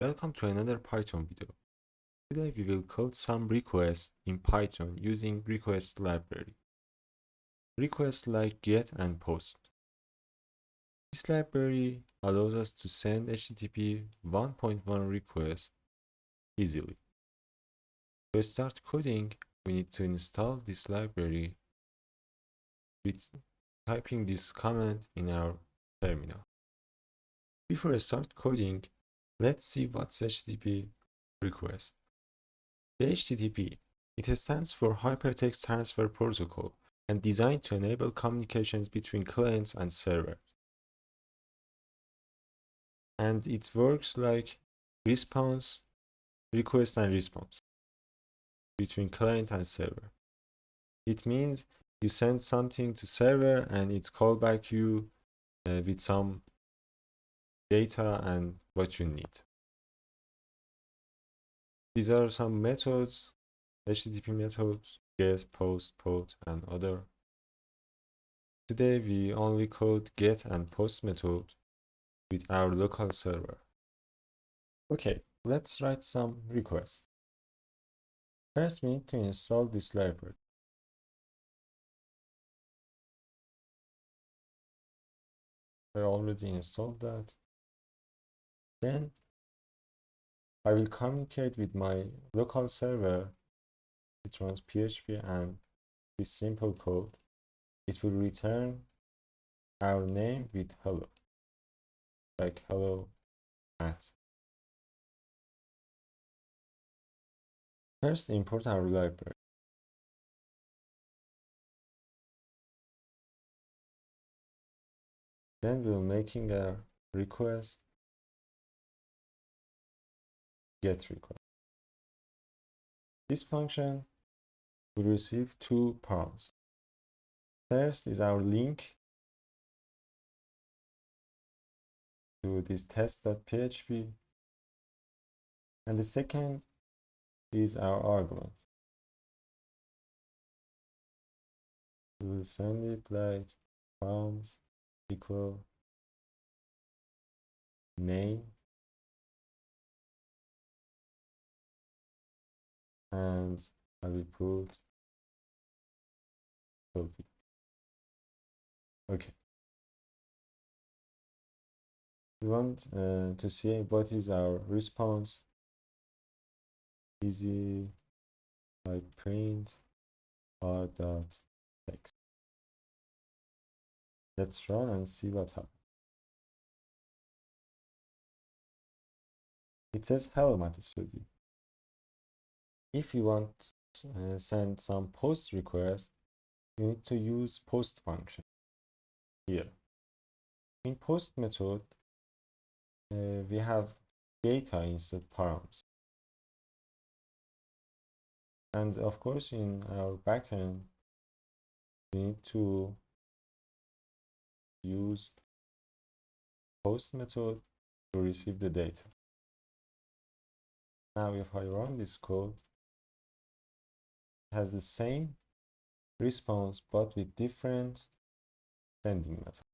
Welcome to another Python video. Today we will code some requests in Python using request library. Requests like get and post. This library allows us to send HTTP 1.1 requests easily. To start coding, we need to install this library with typing this command in our terminal. Before I start coding, let's see what's HTTP request. The HTTP, it stands for Hypertext Transfer Protocol and designed to enable communications between clients and servers. And it works like response, request and response between client and server. It means you send something to server and it call back you with some data and what you need. These are some methods, HTTP methods, get, post, and other. Today we only code get and post method with our local server. Okay, let's write some requests. First, we need to install this library. I already installed that. Then I will communicate with my local server, which runs PHP, and this simple code. It will return our name with hello, like hello at. First, import our library. Then we're making a request, get request. This function will receive two params. First is our link to this test.php, and the second is our argument. We will send it like params equal name and I will put Cody. Okay. We want to see what is our response. Easy like print r.text. Let's run and see what happens. It says hello MatStudio. If you want to send some post request, you need to use post function here. In post method, we have data instead params. And of course, in our backend, we need to use post method to receive the data. Now, if I run this code, it has the same response, but with different sending method.